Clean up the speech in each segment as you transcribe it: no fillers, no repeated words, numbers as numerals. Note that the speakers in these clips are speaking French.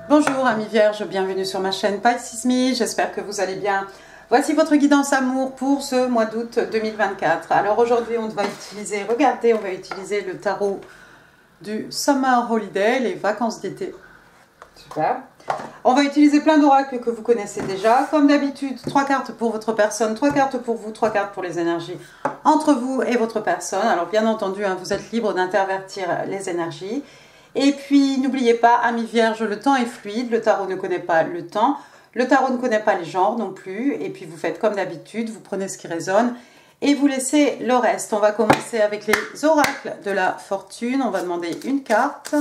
Bonjour amis vierges, bienvenue sur ma chaîne Pisces Me, j'espère que vous allez bien. Voici votre guidance amour pour ce mois d'août 2024. Alors aujourd'hui on va utiliser, regardez, on va utiliser le tarot du Summer Holiday, les vacances d'été. Super. On va utiliser plein d'oracles que vous connaissez déjà. Comme d'habitude, 3 cartes pour votre personne, 3 cartes pour vous, 3 cartes pour les énergies entre vous et votre personne. Alors bien entendu, hein, vous êtes libre d'intervertir les énergies. Et puis, n'oubliez pas, amis vierges, le temps est fluide, le tarot ne connaît pas le temps, le tarot ne connaît pas les genres non plus, et puis vous faites comme d'habitude, vous prenez ce qui résonne, et vous laissez le reste. On va commencer avec les oracles de la fortune, on va demander une carte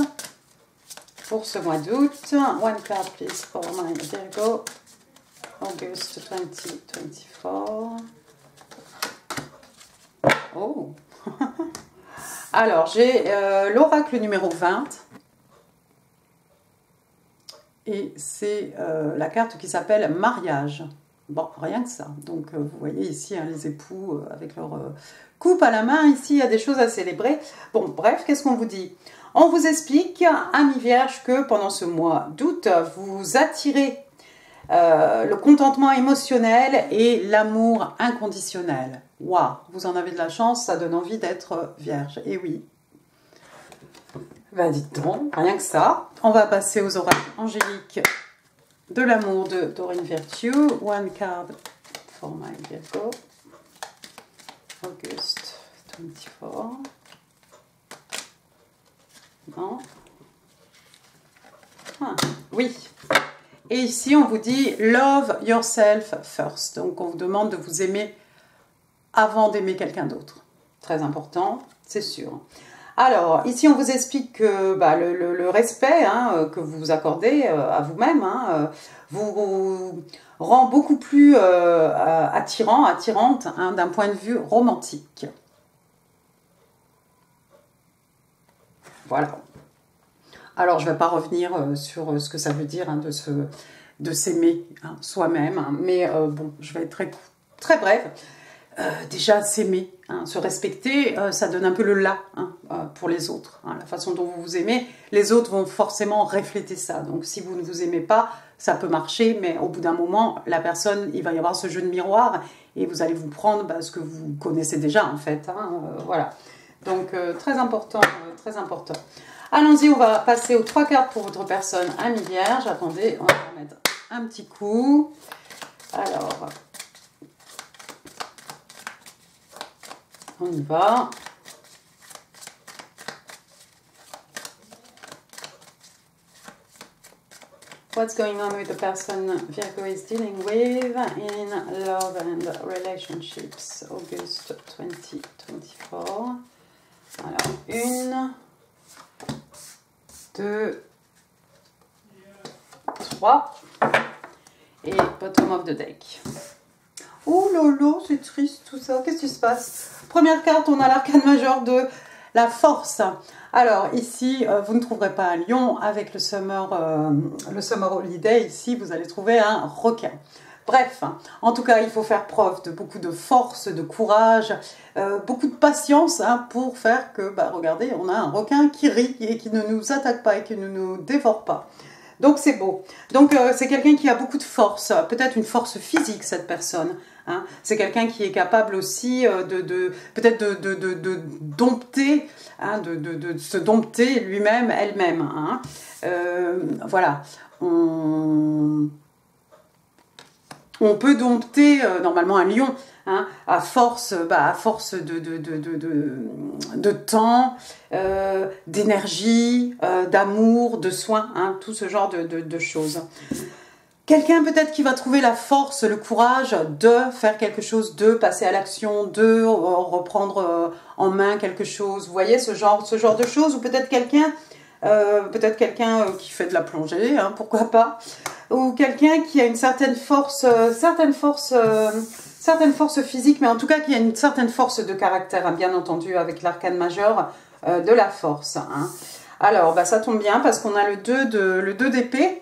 pour ce mois d'août. One card please for my Virgo, August 2024. Oh. Alors, j'ai l'oracle numéro 20. Et c'est la carte qui s'appelle mariage. Bon, rien que ça. Donc, vous voyez ici hein, les époux avec leur coupe à la main. Ici, il y a des choses à célébrer. Bon, bref, qu'est-ce qu'on vous dit? On vous explique, amis vierges, que pendant ce mois d'août, vous attirez le contentement émotionnel et l'amour inconditionnel. Waouh, vous en avez de la chance, ça donne envie d'être vierge. Et oui. Ben dites donc, rien que ça. On va passer aux oracles angéliques de l'amour de Doreen Virtue. One card for my Virgo. August 24. Non. Ah, oui. Et ici, on vous dit « Love yourself first ». Donc, on vous demande de vous aimer avant d'aimer quelqu'un d'autre. Très important, c'est sûr. Alors, ici, on vous explique que bah, le respect hein, que vous vous accordez à vous-même hein, vous rend beaucoup plus attirante hein, d'un point de vue romantique. Voilà. Alors, je ne vais pas revenir sur ce que ça veut dire hein, de s'aimer hein, soi-même, hein, mais bon, je vais être très brève. Déjà s'aimer, hein, se respecter, ça donne un peu le là hein, pour les autres. Hein, la façon dont vous vous aimez, les autres vont forcément refléter ça. Donc si vous ne vous aimez pas, ça peut marcher, mais au bout d'un moment, la personne, il va y avoir ce jeu de miroir et vous allez vous prendre bah, ce que vous connaissez déjà en fait. Hein, voilà. Donc très important, très important. Allons-y, on va passer aux 3 cartes pour votre personne, amis vierge. Attendez, on va remettre un petit coup. Alors... on y va. What's going on with the person Virgo is dealing with in love and relationships, August 2024. Alors, 1, 2, 3. Et bottom of the deck. Oh lolo, c'est triste tout ça. Qu'est-ce qui se passe? Première carte, on a l'arcane majeur de la force. Alors ici, vous ne trouverez pas un lion avec le Summer Holiday. Ici, vous allez trouver un requin. Bref, en tout cas, il faut faire preuve de beaucoup de force, de courage, beaucoup de patience hein, pour faire que, bah, regardez, on a un requin qui rit et qui ne nous attaque pas et qui ne nous dévore pas. Donc c'est beau. Donc c'est quelqu'un qui a beaucoup de force, peut-être une force physique cette personne. Hein. C'est quelqu'un qui est capable aussi peut-être de dompter, hein, de se dompter lui-même, elle-même. Hein. Voilà. On peut dompter normalement un lion. Hein, à force de temps, d'énergie, d'amour, de soins, hein, tout ce genre de choses. Quelqu'un peut-être qui va trouver la force, le courage de faire quelque chose, de passer à l'action, de reprendre en main quelque chose. Vous voyez ce genre de choses, ou peut-être quelqu'un qui fait de la plongée, hein, pourquoi pas, ou quelqu'un qui a une certaine force physique, mais en tout cas qui a une certaine force de caractère, hein, bien entendu, avec l'arcane majeur de la force. Hein. Alors, bah, ça tombe bien parce qu'on a le 2 d'épée.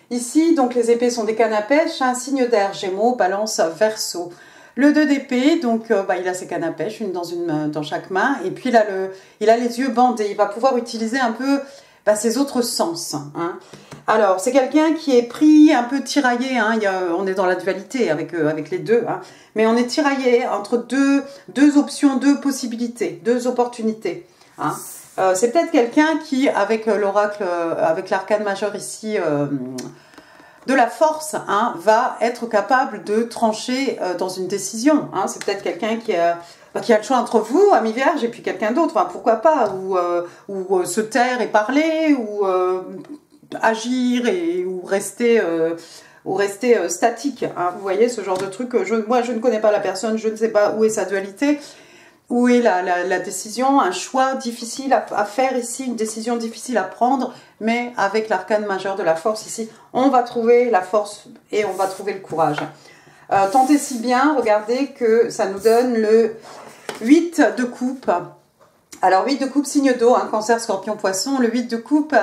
Ici, donc les épées sont des cannes à pêche, un signe d'air, Gémeaux, Balance, Verseau. Le 2 d'épée, donc il a ses cannes à pêche, une dans chaque main, et puis il a les yeux bandés. Il va pouvoir utiliser un peu ses autres sens. Hein. Alors, c'est quelqu'un qui est pris, un peu tiraillé, hein, on est dans la dualité avec les deux, hein, mais on est tiraillé entre deux options, deux possibilités, deux opportunités. Hein. C'est peut-être quelqu'un qui, avec l'oracle, avec l'arcane majeur ici, de la force, hein, va être capable de trancher dans une décision. Hein. C'est peut-être quelqu'un qui a le choix entre vous, ami Vierge, et puis quelqu'un d'autre, enfin, pourquoi pas, ou se taire et parler, ou agir ou rester statique. Hein. Vous voyez, ce genre de truc. Moi, je ne connais pas la personne, je ne sais pas où est sa dualité, où est la décision, un choix difficile à faire ici, une décision difficile à prendre, mais avec l'arcane majeur de la force ici, on va trouver la force et on va trouver le courage. Tentez si bien, regardez que ça nous donne le 8 de coupe. Alors 8 de coupe, signe d'eau, hein, cancer, scorpion, poisson, le 8 de coupe.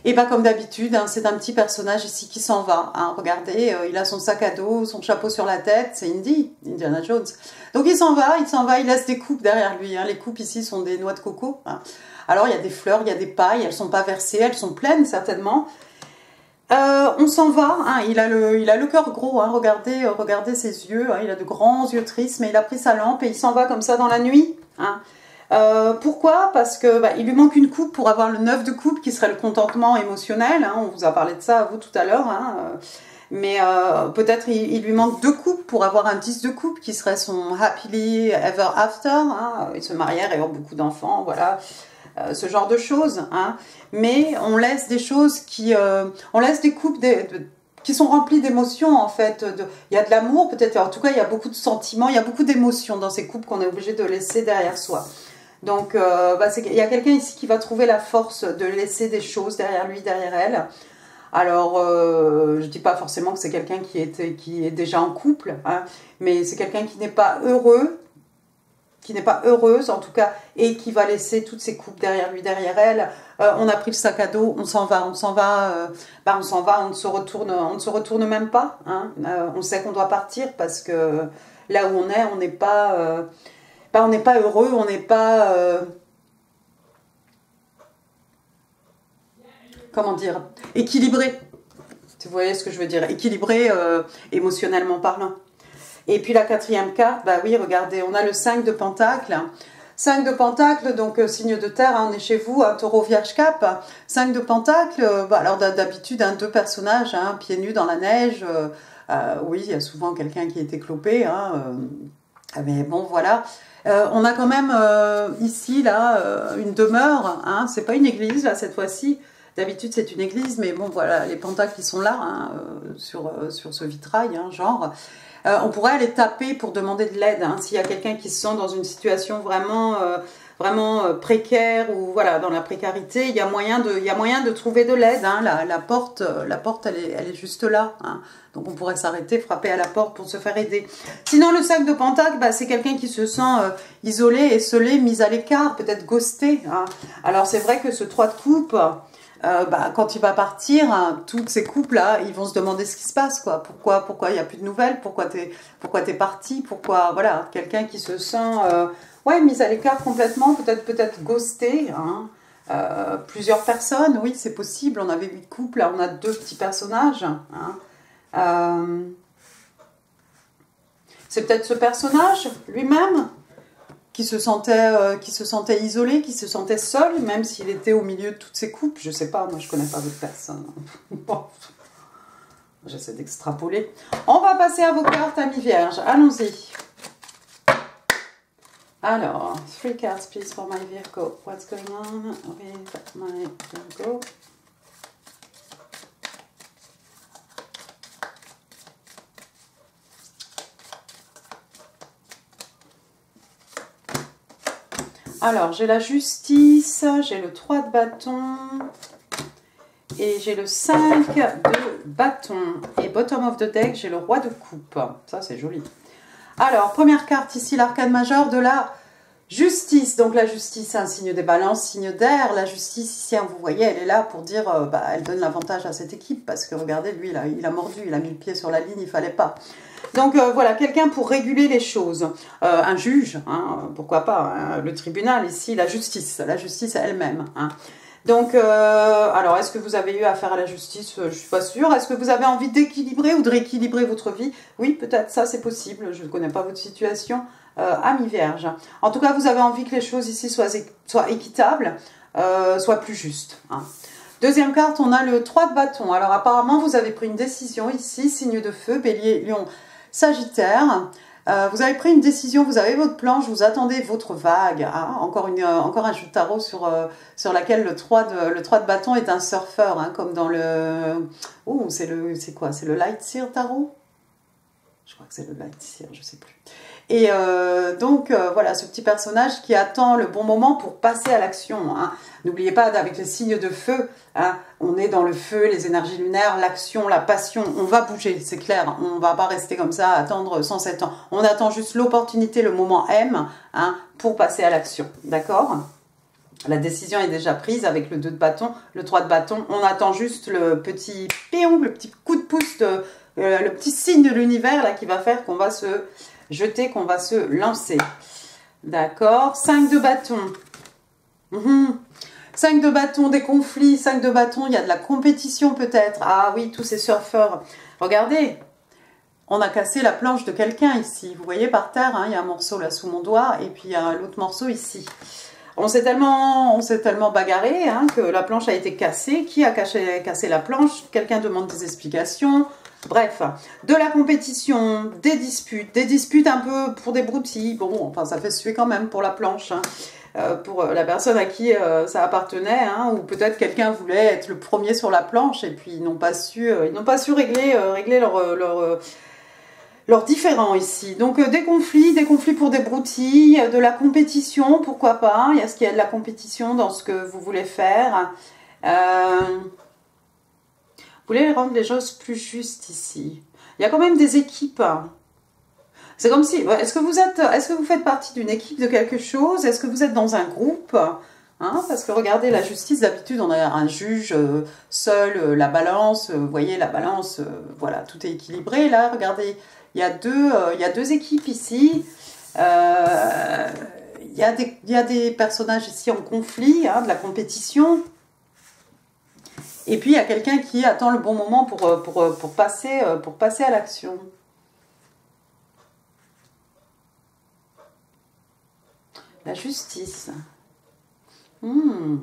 Et bien comme d'habitude, hein, c'est un petit personnage ici qui s'en va. Hein. Regardez, il a son sac à dos, son chapeau sur la tête, c'est Indiana Jones. Donc il s'en va, il laisse des coupes derrière lui. Hein. Les coupes ici sont des noix de coco. Hein. Alors il y a des fleurs, il y a des pailles, elles ne sont pas versées, elles sont pleines certainement. On s'en va, hein. Il a le cœur gros, hein. Regardez ses yeux, hein. Il a de grands yeux tristes, mais il a pris sa lampe et il s'en va comme ça dans la nuit. Hein. Pourquoi? Parce que il lui manque une coupe pour avoir le 9 de coupe qui serait le contentement émotionnel, hein. On vous a parlé de ça à vous tout à l'heure, hein. Mais peut-être il lui manque 2 coupes pour avoir un 10 de coupe qui serait son happily ever after, hein. Ils se marièrent et ont beaucoup d'enfants, voilà, ce genre de choses, hein. Mais on laisse des choses on laisse des coupes qui sont remplies d'émotions en fait. Il y a de l'amour peut-être, en tout cas il y a beaucoup de sentiments, il y a beaucoup d'émotions dans ces coupes qu'on est obligé de laisser derrière soi. Donc il y a quelqu'un ici qui va trouver la force de laisser des choses derrière lui, derrière elle. Alors je ne dis pas forcément que c'est quelqu'un qui est déjà en couple, hein, mais c'est quelqu'un qui n'est pas heureux, qui n'est pas heureuse en tout cas, et qui va laisser toutes ces coupes derrière lui, derrière elle. On a pris le sac à dos, on s'en va, on ne se retourne même pas. Hein. On sait qu'on doit partir parce que là où on n'est pas heureux, on n'est pas comment dire, équilibré. Vous voyez ce que je veux dire, équilibré émotionnellement parlant. Et puis la 4e carte, oui, regardez, on a le 5 de Pentacle. 5 de Pentacle, donc signe de terre, hein, on est chez vous, un taureau vierge cap. 5 de Pentacle, alors d'habitude, 2 personnages, hein, pieds nus dans la neige. Oui, il y a souvent quelqu'un qui est éclopé, hein, mais bon, voilà. On a quand même ici, là, une demeure, hein, c'est pas une église, là, cette fois-ci. D'habitude, c'est une église, mais bon, voilà, les pentacles, ils sont là, hein, sur ce vitrail, hein, genre. On pourrait aller taper pour demander de l'aide, hein, s'il y a quelqu'un qui se sent dans une situation vraiment précaire ou voilà, dans la précarité, il y a moyen de trouver de l'aide. Hein, la porte, elle est juste là. Hein, donc on pourrait s'arrêter, frapper à la porte pour se faire aider. Sinon, le 5 de Pentacle, c'est quelqu'un qui se sent isolé, esseulé, mis à l'écart, peut-être ghosté. Hein. Alors c'est vrai que ce 3 de coupe... quand il va partir, hein, toutes ces couples-là, ils vont se demander ce qui se passe, quoi. Pourquoi il n'y a plus de nouvelles? Pourquoi t'es parti? Pourquoi, voilà, quelqu'un qui se sent, mis à l'écart complètement, peut-être ghosté, hein. Plusieurs personnes, oui, c'est possible. On avait 8 couples, là, on a 2 petits personnages, hein. C'est peut-être ce personnage, lui-même, qui se sentait isolé, qui se sentait seul, même s'il était au milieu de toutes ces coupes. Je sais pas, moi je connais pas d'autres personnes. Bon, j'essaie d'extrapoler. On va passer à vos cartes, amis vierges. Allons-y. Alors, 3 cards, please, for my Virgo. What's going on with my Virgo? Alors, j'ai la justice, j'ai le 3 de bâton et j'ai le 5 de bâton. Et bottom of the deck, j'ai le roi de coupe. Ça, c'est joli. Alors, première carte ici, l'arcane majeur de la justice. Donc, la justice, c'est un signe des balances, signe d'air. La justice, ici, hein, vous voyez, elle est là pour dire, elle donne l'avantage à cette équipe. Parce que, regardez, lui, il a mordu, il a mis le pied sur la ligne, il fallait pas. Donc voilà, quelqu'un pour réguler les choses, un juge, hein, pourquoi pas, hein, le tribunal ici, la justice elle-même. Hein. Donc, alors, est-ce que vous avez eu affaire à la justice? Je ne suis pas sûre. Est-ce que vous avez envie d'équilibrer ou de rééquilibrer votre vie? Oui, peut-être, ça c'est possible. Je ne connais pas votre situation, ami Vierge. En tout cas, vous avez envie que les choses ici soient équitables, soient plus justes. Hein. Deuxième carte, on a le 3 de bâton. Alors, apparemment, vous avez pris une décision ici, signe de feu, Bélier, Lion, Sagittaire. Vous avez pris une décision, vous avez votre planche, vous attendez votre vague. Hein, encore un jeu de tarot sur laquelle le 3 de bâton est un surfeur, hein, comme dans le... Oh, c'est quoi? C'est le Light Seer tarot? Je crois que c'est le Light Seer, je sais plus. Et donc, voilà, ce petit personnage qui attend le bon moment pour passer à l'action. Hein. N'oubliez pas, avec les signes de feu, hein, on est dans le feu, les énergies lunaires, l'action, la passion. On va bouger, c'est clair. On ne va pas rester comme ça, attendre 107 ans. On attend juste l'opportunité, le moment M, hein, pour passer à l'action. D'accord ? La décision est déjà prise avec le 2 de bâton, le 3 de bâton. On attend juste le petit péon, le petit coup de pouce, le petit signe de l'univers là qui va faire qu'on va se jeter, qu'on va se lancer. D'accord. 5 de bâton. 5 de bâton, des conflits. 5 de bâton, il y a de la compétition peut-être. Ah oui, tous ces surfeurs. Regardez, on a cassé la planche de quelqu'un ici. Vous voyez par terre, hein, il y a un morceau là sous mon doigt et puis il y a l'autre morceau ici. On s'est tellement bagarré, hein, que la planche a été cassée. Qui a cassé la planche? Quelqu'un demande des explications. Bref, de la compétition, des disputes un peu pour des broutilles. Bon, enfin, ça fait suer quand même pour la planche, hein, pour la personne à qui ça appartenait, hein, ou peut-être quelqu'un voulait être le premier sur la planche et puis ils n'ont pas su régler leurs différends ici. Donc des conflits pour des broutilles, de la compétition, pourquoi pas. Est-ce qu'il y a de la compétition dans ce que vous voulez faire? Vous voulez rendre les choses plus justes ici. Il y a quand même des équipes. C'est comme si... Est-ce que vous faites partie d'une équipe de quelque chose? Est-ce que vous êtes dans un groupe? Hein, parce que regardez, la justice, d'habitude, on a un juge seul, la balance. Vous voyez, la balance, voilà, tout est équilibré. Là, regardez, il y a deux équipes ici. Il y a des personnages ici en conflit, hein, de la compétition. Et puis, il y a quelqu'un qui attend le bon moment pour passer à l'action. La justice. Vous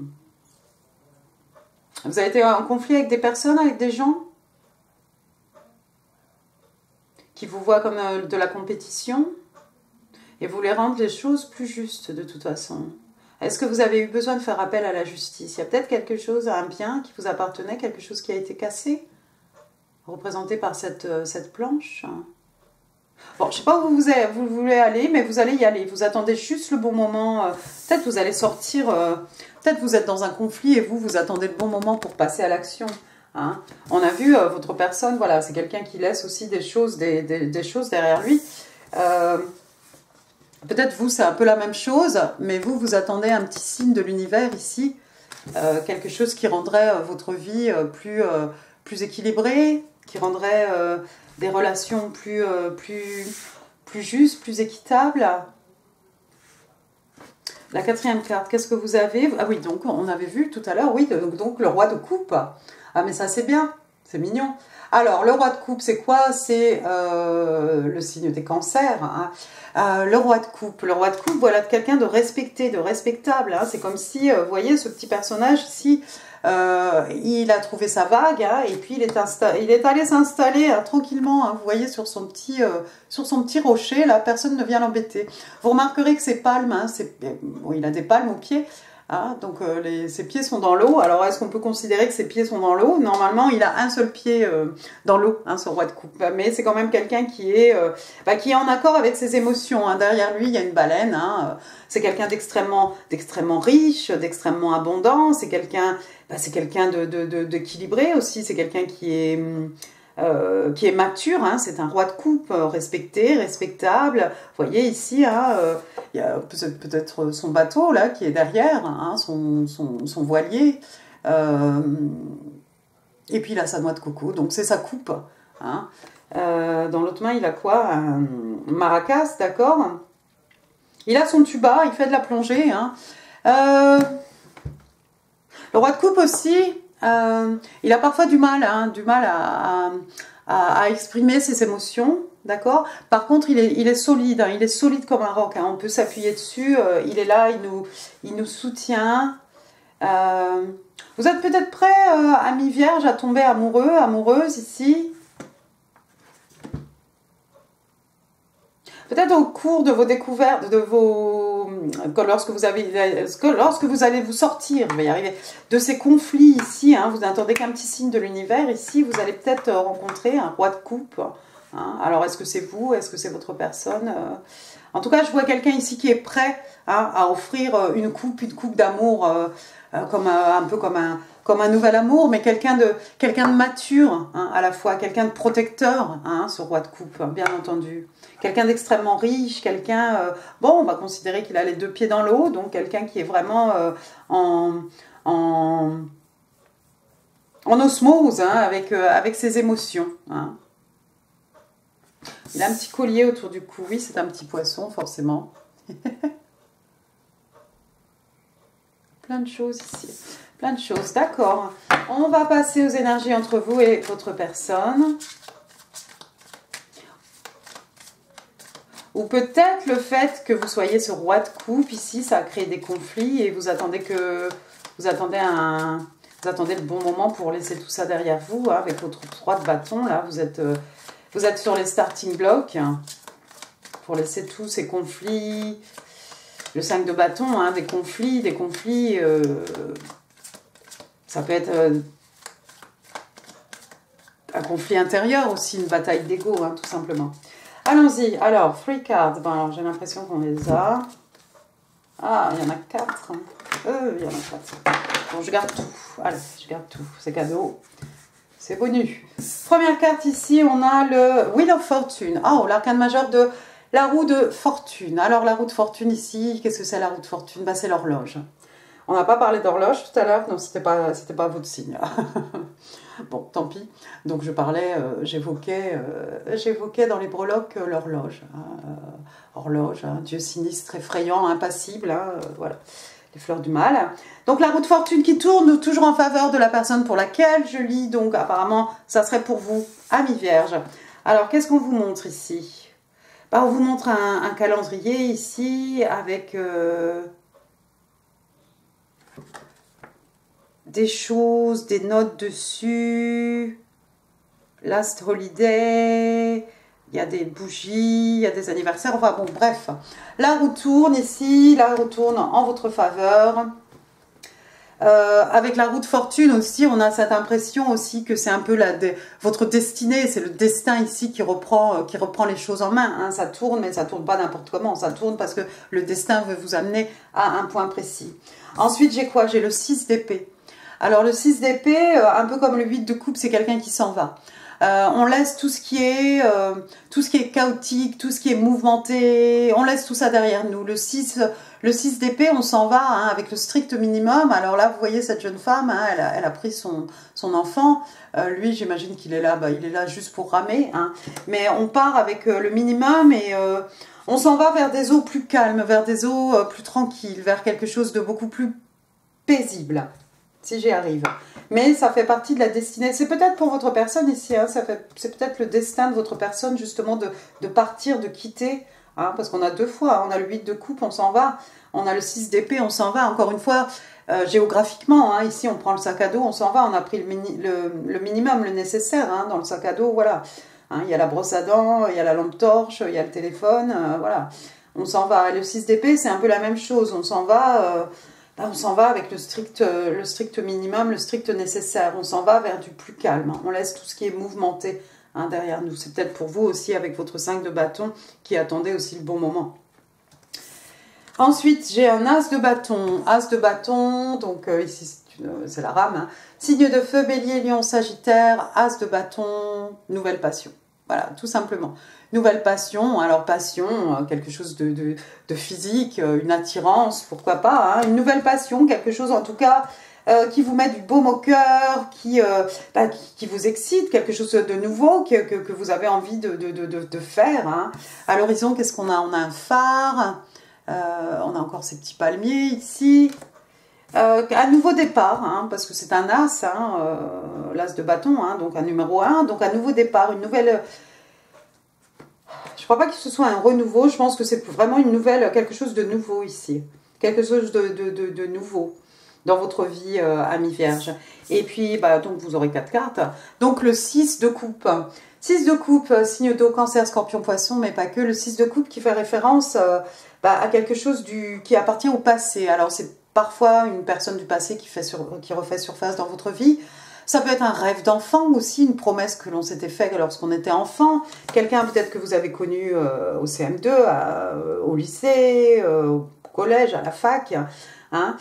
avez été en conflit avec des personnes, avec des gens qui vous voient comme de la compétition et vous voulez rendre les choses plus justes de toute façon. Est-ce que vous avez eu besoin de faire appel à la justice? Il y a peut-être quelque chose, un bien qui vous appartenait, quelque chose qui a été cassé, représenté par cette planche. Bon, je ne sais pas où vous voulez aller, mais vous allez y aller. Vous attendez juste le bon moment. Peut-être vous allez sortir, peut-être vous êtes dans un conflit et vous attendez le bon moment pour passer à l'action. Hein. On a vu votre personne, voilà, c'est quelqu'un qui laisse aussi des choses derrière lui. Peut-être vous, c'est un peu la même chose, mais vous attendez un petit signe de l'univers ici, quelque chose qui rendrait votre vie plus équilibrée, qui rendrait des relations plus justes, plus équitables. La 4e carte, qu'est-ce que vous avez? Ah oui, donc on avait vu tout à l'heure, oui, donc le roi de coupe. Ah mais ça c'est bien, c'est mignon. Alors, le roi de coupe, c'est quoi? C'est le signe des cancers. Hein. Le roi de coupe, voilà, quelqu'un de respecté, de respectable. Hein. C'est comme si, vous voyez, ce petit personnage ici, il a trouvé sa vague, hein, et puis il est allé s'installer tranquillement, hein, vous voyez, sur son petit rocher, là, personne ne vient l'embêter. Vous remarquerez que ses palmes, hein, bon, il a des palmes aux pieds, hein, donc ses pieds sont dans l'eau. Alors est-ce qu'on peut considérer que ses pieds sont dans l'eau? Normalement, il a un seul pied dans l'eau, hein, ce roi de coupe. Mais c'est quand même quelqu'un qui est en accord avec ses émotions. Hein. Derrière lui, il y a une baleine. Hein. C'est quelqu'un d'extrêmement riche, d'extrêmement abondant. C'est quelqu'un d'équilibré aussi. C'est quelqu'un qui est mature, hein, c'est un roi de coupe, respecté, respectable. Vous voyez ici, hein, il y a peut-être son bateau là qui est derrière, hein, son voilier. Et puis il a sa noix de coco, donc c'est sa coupe. Hein. Dans l'autre main, il a quoi? Un maracas, d'accord. Il a son tuba, il fait de la plongée. Hein. Le roi de coupe aussi, il a parfois du mal à exprimer ses émotions, d'accord? Par contre, il est solide, hein, il est solide comme un roc, hein, on peut s'appuyer dessus, il est là, il nous soutient. Vous êtes peut-être prêt, amis vierges, à tomber amoureux, amoureuse ici? Peut-être au cours de vos découvertes, lorsque vous allez vous sortir, je vais y arriver, de ces conflits ici, hein, vous n'attendez qu'un petit signe de l'univers, ici, vous allez peut-être rencontrer un roi de coupe. Hein. Alors, est-ce que c'est vous? Est-ce que c'est votre personne? En tout cas, je vois quelqu'un ici qui est prêt, hein, à offrir une coupe d'amour, un peu comme un nouvel amour, mais quelqu'un de mature, hein, à la fois, quelqu'un de protecteur, hein, ce roi de coupe, bien entendu. Quelqu'un d'extrêmement riche, quelqu'un, bon, on va considérer qu'il a les deux pieds dans l'eau, donc quelqu'un qui est vraiment en osmose, hein, avec ses émotions. Hein. Il a un petit collier autour du cou, oui, c'est un petit poisson, forcément. Plein de choses ici, plein de choses, d'accord. On va passer aux énergies entre vous et votre personne. Ou peut-être le fait que vous soyez ce roi de coupe, ici, ça a créé des conflits et vous attendez le bon moment pour laisser tout ça derrière vous, hein, avec votre 3 de bâton, là, vous êtes sur les starting blocks, hein, pour laisser tous ces conflits, le 5 de bâton, hein, des conflits, ça peut être un conflit intérieur aussi, une bataille d'ego, hein, tout simplement. Allons-y. Alors, 3 cards. Bon, alors j'ai l'impression qu'on les a. Ah, il y en a 4. Il y en a 4. Bon, je garde tout. Allez, je garde tout. C'est cadeau. C'est bonus. Première carte ici, on a le Wheel of Fortune. Oh, l'arcane majeur de la roue de fortune. Alors, la roue de fortune ici, qu'est-ce que c'est la roue de fortune? Bah, c'est l'horloge. On n'a pas parlé d'horloge tout à l'heure. Non, c'était pas votre signe. Bon, tant pis. Donc je parlais, j'évoquais dans les breloques l'horloge. Hein, horloge, hein, dieu sinistre, effrayant, impassible, hein, voilà, les fleurs du mal. Donc la roue de fortune qui tourne toujours en faveur de la personne pour laquelle je lis. Donc apparemment, ça serait pour vous, amis vierges. Alors, qu'est-ce qu'on vous montre ici? Bah, on vous montre un calendrier ici avec... des choses, des notes dessus, Last Holiday, il y a des bougies, il y a des anniversaires, enfin bon, bref. La roue tourne ici, la roue tourne en votre faveur. Avec la roue de fortune aussi, on a cette impression aussi que c'est un peu votre destinée, c'est le destin ici qui reprend les choses en main. Hein. Ça tourne, mais ça tourne pas n'importe comment, ça tourne parce que le destin veut vous amener à un point précis. Ensuite, j'ai quoi? J'ai le 6 d'épée. Alors le 6 d'épée, un peu comme le 8 de coupe, c'est quelqu'un qui s'en va. On laisse tout ce qui est chaotique, tout ce qui est mouvementé, on laisse tout ça derrière nous. Le 6 d'épée, on s'en va, hein, avec le strict minimum. Alors là, vous voyez cette jeune femme, hein, elle a pris son enfant. Lui, j'imagine qu'il est là, il est là juste pour ramer. Hein. Mais on part avec le minimum et on s'en va vers des eaux plus calmes, vers des eaux plus tranquilles, vers quelque chose de beaucoup plus paisible. Si j'y arrive. Mais ça fait partie de la destinée. C'est peut-être pour votre personne ici. Hein, c'est peut-être le destin de votre personne, justement, de partir, de quitter. Hein, parce qu'on a deux fois. Hein, on a le 8 de coupe, on s'en va. On a le 6 d'épée, on s'en va. Encore une fois, géographiquement, hein, ici, on prend le sac à dos, on s'en va. On a pris le minimum, le nécessaire, hein, dans le sac à dos. Voilà. Hein, il y a la brosse à dents, il y a la lampe torche, il y a le téléphone. Voilà. On s'en va. Et le 6 d'épée, c'est un peu la même chose. On s'en va... on s'en va avec le strict minimum, le strict nécessaire. On s'en va vers du plus calme. On laisse tout ce qui est mouvementé, hein, derrière nous. C'est peut-être pour vous aussi avec votre 5 de bâton qui attendait aussi le bon moment. Ensuite, j'ai un as de bâton. As de bâton, donc ici c'est la rame. Hein. Signe de feu, bélier, lion, sagittaire, as de bâton, nouvelle passion. Voilà, tout simplement. Nouvelle passion, alors passion, quelque chose de physique, une attirance, pourquoi pas, hein, une nouvelle passion, quelque chose en tout cas qui vous met du baume au cœur, qui vous excite, quelque chose de nouveau que vous avez envie de faire. Hein. À l'horizon, qu'est-ce qu'on a? On a un phare, on a encore ces petits palmiers ici. Un nouveau départ, hein, parce que c'est un as, hein, l'as de bâton, hein, donc un numéro 1, donc un nouveau départ, une nouvelle... Je ne crois pas que ce soit un renouveau, je pense que c'est vraiment une nouvelle, quelque chose de nouveau ici. Quelque chose de nouveau dans votre vie, ami vierge. Et puis, bah, donc vous aurez 4 cartes. Donc le 6 de coupe. 6 de coupe, signe d'eau, cancer, scorpion, poisson, mais pas que. Le 6 de coupe qui fait référence à quelque chose qui appartient au passé. Alors c'est parfois une personne du passé qui refait surface dans votre vie. Ça peut être un rêve d'enfant aussi, une promesse que l'on s'était faite lorsqu'on était enfant. Quelqu'un peut-être que vous avez connu au CM2, au lycée, au collège, à la fac. Hein.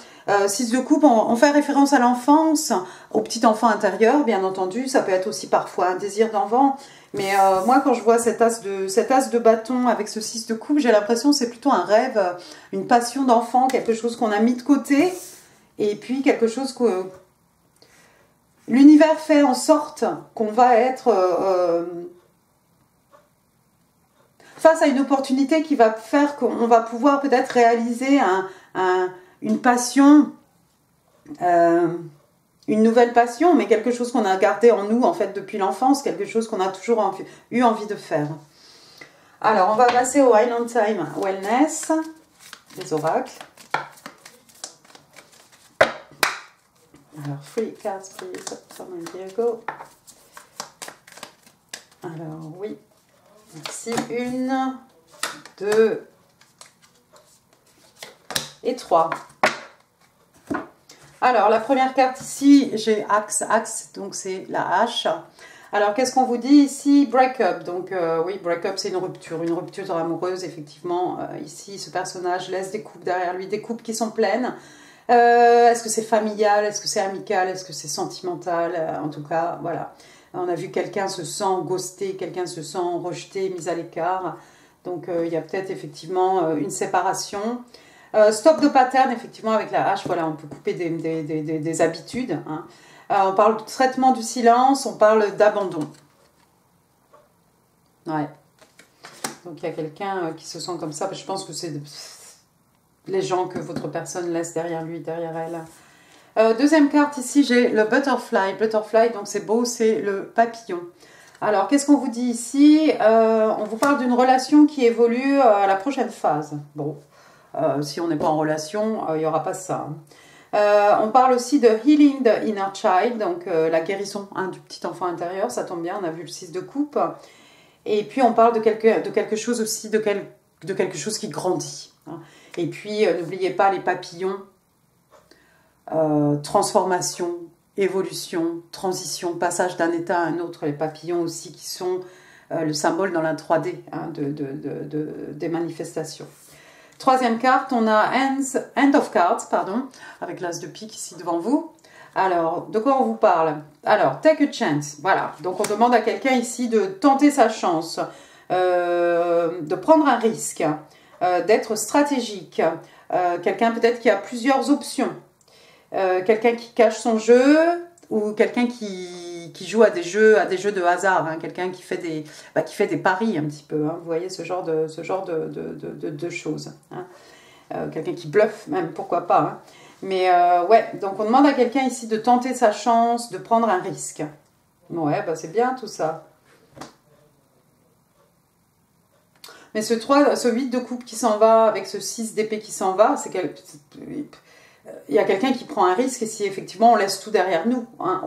6 de coupe, on fait référence à l'enfance, au petit enfant intérieur, bien entendu. Ça peut être aussi parfois un désir d'enfant. Mais moi, quand je vois cet as de bâton avec ce 6 de coupe, j'ai l'impression que c'est plutôt un rêve, une passion d'enfant, quelque chose qu'on a mis de côté. Et puis quelque chose que l'univers fait en sorte qu'on va être face à une opportunité qui va faire qu'on va pouvoir peut-être réaliser une passion, une nouvelle passion, mais quelque chose qu'on a gardé en nous en fait depuis l'enfance, quelque chose qu'on a toujours eu envie de faire. Alors, on va passer au Island Time Wellness, les oracles. Alors, 3 cards, please, from Diego. Alors, oui. Merci. 1, 2 et 3. Alors, la première carte ici, j'ai Axe, donc c'est la hache. Alors, qu'est-ce qu'on vous dit ici? Break-up. Donc, oui, break-up, c'est une rupture amoureuse, effectivement. Ici, ce personnage laisse des coupes derrière lui, des coupes qui sont pleines. Est-ce que c'est familial? Est-ce que c'est amical? Est-ce que c'est sentimental? En tout cas, voilà. On a vu quelqu'un se sent ghosté, quelqu'un se sent rejeté, mis à l'écart. Donc, il y a peut-être effectivement une séparation. Stop de pattern, effectivement, avec la hache, voilà, on peut couper des habitudes. Hein. On parle de traitement du silence, on parle d'abandon. Ouais. Donc, il y a quelqu'un qui se sent comme ça. Je pense que c'est les gens que votre personne laisse derrière lui, derrière elle. Deuxième carte, ici, j'ai le butterfly. Butterfly, donc c'est beau, c'est le papillon. Alors, qu'est-ce qu'on vous dit ici? On vous parle d'une relation qui évolue à la prochaine phase. Bon, si on n'est pas en relation, il n'y aura pas ça. On parle aussi de healing the inner child, donc la guérison du petit enfant intérieur, ça tombe bien, on a vu le 6 de coupe. Et puis, on parle de quelque chose aussi, de quelque chose qui grandit. Hein. Et puis, n'oubliez pas les papillons, transformation, évolution, transition, passage d'un état à un autre. Les papillons aussi qui sont le symbole dans la 3D hein, des manifestations. Troisième carte, on a End of Cards, pardon, avec l'as de pique ici devant vous. Alors, de quoi on vous parle? Alors, take a chance, voilà. Donc, on demande à quelqu'un ici de tenter sa chance, de prendre un risque, d'être stratégique. Quelqu'un peut-être qui a plusieurs options. Quelqu'un qui cache son jeu ou quelqu'un qui joue à des jeux de hasard. Hein. Quelqu'un qui fait des paris un petit peu. Hein. Vous voyez ce genre de choses. Hein. Quelqu'un qui bluffe même, pourquoi pas. Hein. Mais ouais, donc on demande à quelqu'un ici de tenter sa chance, de prendre un risque. Ouais, bah c'est bien tout ça. Mais ce 8 de coupe qui s'en va, avec ce 6 d'épée qui s'en va, il y a quelqu'un qui prend un risque et si effectivement on laisse tout derrière nous, hein,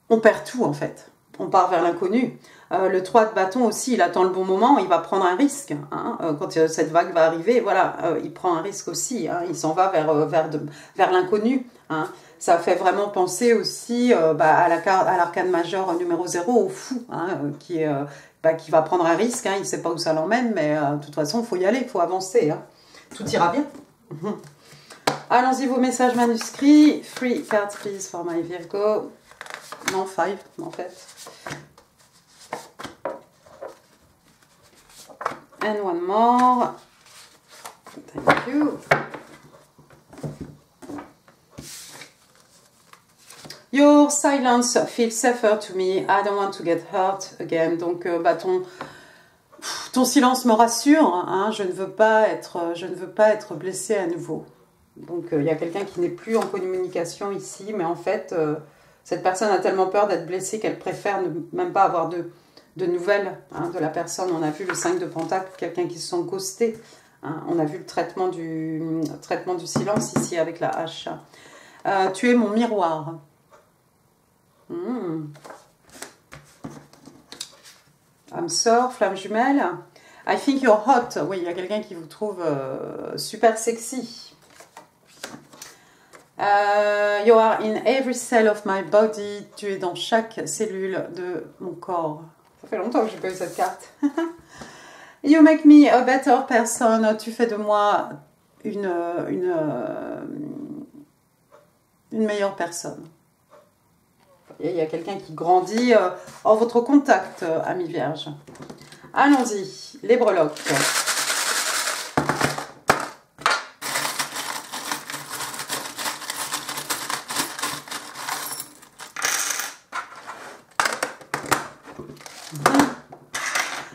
on perd tout en fait. On part vers l'inconnu. Le 3 de bâton aussi, il attend le bon moment, il va prendre un risque. Hein, quand cette vague va arriver, voilà, il prend un risque aussi. Hein, il s'en va vers l'inconnu. Hein. Ça fait vraiment penser aussi à l'arcane majeur numéro 0, au fou, hein, qui va prendre un risque. Hein, il ne sait pas où ça l'emmène, mais de toute façon, il faut y aller, il faut avancer. Hein. Tout ira bien. Allons-y, vos messages manuscrits. 3 cards, please, for my Virgo. Non, 5, en fait. And one more. Thank you. Your silence feels safer to me. I don't want to get hurt again. Donc, ton silence me rassure. Hein, je ne veux pas être blessée à nouveau. Donc, il y a quelqu'un qui n'est plus en communication ici, mais en fait, cette personne a tellement peur d'être blessée qu'elle préfère même pas avoir de nouvelles de la personne. On a vu le 5 de Pentacle, quelqu'un qui se sent ghosté. On a vu le traitement du silence ici avec la hache. Tu es mon miroir. Âme sœur, flamme jumelle. I think you're hot. Oui, il y a quelqu'un qui vous trouve super sexy. You are in every cell of my body. Tu es dans chaque cellule de mon corps. Ça fait longtemps que j'ai pas eu cette carte. You make me a better person. Tu fais de moi une meilleure personne. Il y a quelqu'un qui grandit en votre contact, ami Vierge. Allons-y, les breloques.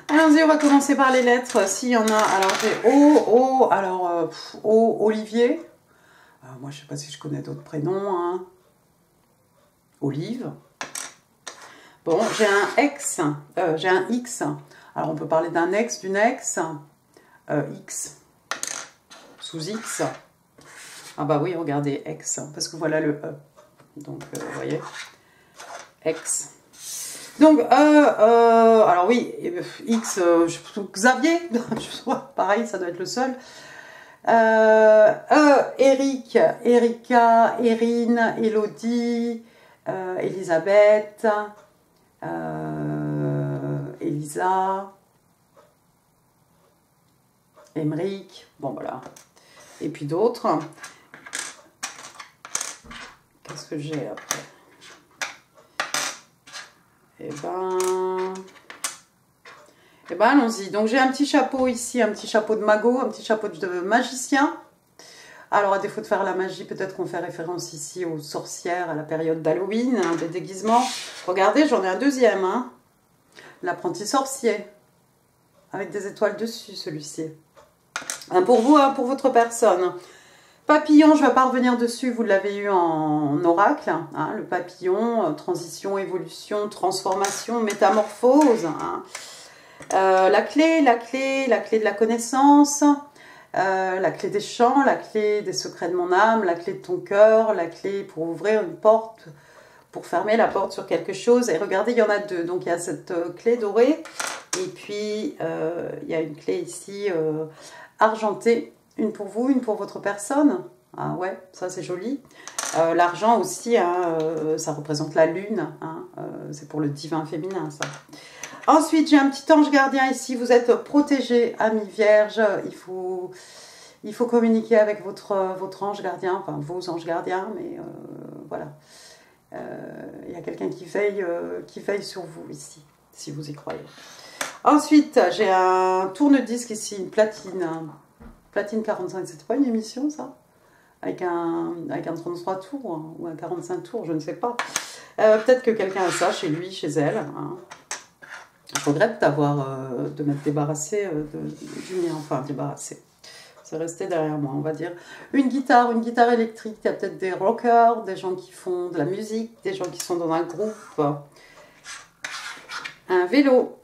Allons-y, on va commencer par les lettres, s'il y en a. Alors, j'ai O, alors, O, Olivier. Moi, je ne sais pas si je connais d'autres prénoms. Hein. Olive. Bon, j'ai un X. J'ai un X. Alors, on peut parler d'un ex, d'une ex. X. Sous X. Ah bah oui, regardez, X. Parce que voilà le E. Donc, vous voyez. X. Donc, alors oui, X, Xavier, pareil, ça doit être le seul. Eric, Erika, Erin, Elodie, Elisabeth, Elisa, Emeric, bon voilà. Et puis d'autres. Qu'est-ce que j'ai après? Eh ben allons-y. Donc j'ai un petit chapeau ici, un petit chapeau de magot, un petit chapeau de magicien. Alors à défaut de faire la magie, peut-être qu'on fait référence ici aux sorcières à la période d'Halloween, des déguisements. Regardez, j'en ai un deuxième. Hein. L'apprenti sorcier. Avec des étoiles dessus, celui-ci. Pour vous, pour votre personne. Papillon, je ne vais pas revenir dessus, vous l'avez eu en oracle. Hein, le papillon, transition, évolution, transformation, métamorphose. Hein. La clé de la connaissance, la clé des champs, la clé des secrets de mon âme, la clé de ton cœur, la clé pour ouvrir une porte, pour fermer la porte sur quelque chose. Et regardez, il y en a deux. Donc il y a cette clé dorée et puis il y a une clé ici argentée. Une pour vous, une pour votre personne. Ah ouais, ça c'est joli. L'argent aussi, hein, ça représente la lune. Hein, c'est pour le divin féminin, ça. Ensuite, j'ai un petit ange gardien ici. Vous êtes protégé, ami Vierge. Il faut communiquer avec votre ange gardien, enfin vos anges gardiens, mais voilà. Il y a quelqu'un qui veille sur vous ici, si vous y croyez. Ensuite, j'ai un tourne-disque ici, une platine. Platine 45, c'était pas une émission ça? Avec un 33 tours hein, ou un 45 tours, je ne sais pas. Peut-être que quelqu'un a ça chez lui, chez elle. Hein. Je regrette de m'être débarrassée du mien, enfin débarrassée. C'est resté derrière moi, on va dire. Une guitare électrique. Il y a peut-être des rockers, des gens qui font de la musique, des gens qui sont dans un groupe. Un vélo.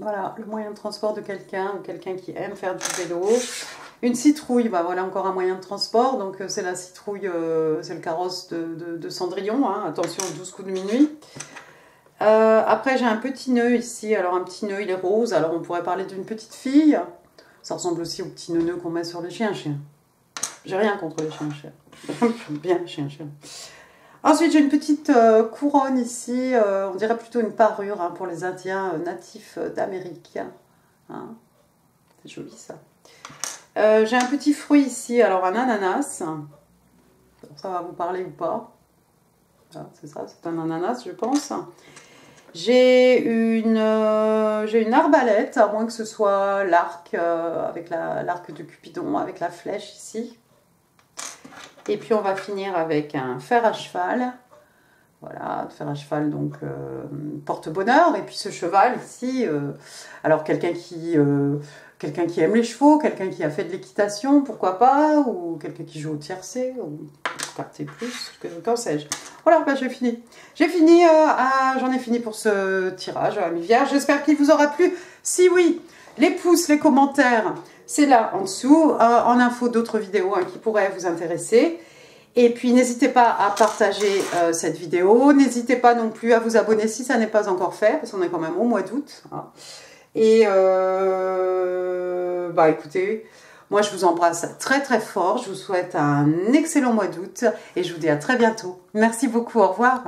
Voilà, le moyen de transport de quelqu'un ou quelqu'un qui aime faire du vélo. Une citrouille, bah voilà encore un moyen de transport. Donc c'est la citrouille, c'est le carrosse de Cendrillon. Hein, attention, 12 coups de minuit. Après j'ai un petit nœud ici. Alors un petit nœud, il est rose. Alors on pourrait parler d'une petite fille. Ça ressemble aussi au petit nœud qu'on met sur les chiens. J'ai rien contre les chiens. J'aime bien les chiens. Ensuite, j'ai une petite couronne ici, on dirait plutôt une parure hein, pour les Indiens natifs d'Amérique. Hein. C'est joli ça. J'ai un petit fruit ici, alors un ananas. Ça va vous parler ou pas? C'est ça, c'est un ananas je pense. J'ai une arbalète, à moins que ce soit l'arc, avec l'arc de Cupidon, avec la flèche ici. Et puis on va finir avec un fer à cheval, Voilà, de faire un cheval donc porte-bonheur. Et puis ce cheval ici, alors quelqu'un qui aime les chevaux, quelqu'un qui a fait de l'équitation, pourquoi pas, ou quelqu'un qui joue au tiercé, ou quartier plus, qu'en sais-je. Voilà, bah, j'ai fini. J'en ai fini pour ce tirage à mi vierge. J'espère qu'il vous aura plu. Si oui, les pouces, les commentaires, c'est là en dessous, en info d'autres vidéos qui pourraient vous intéresser. Et puis n'hésitez pas à partager cette vidéo, n'hésitez pas non plus à vous abonner si ça n'est pas encore fait, parce qu'on est quand même au mois d'août. Hein. Et bah écoutez, moi je vous embrasse très très fort, je vous souhaite un excellent mois d'août et je vous dis à très bientôt. Merci beaucoup, au revoir.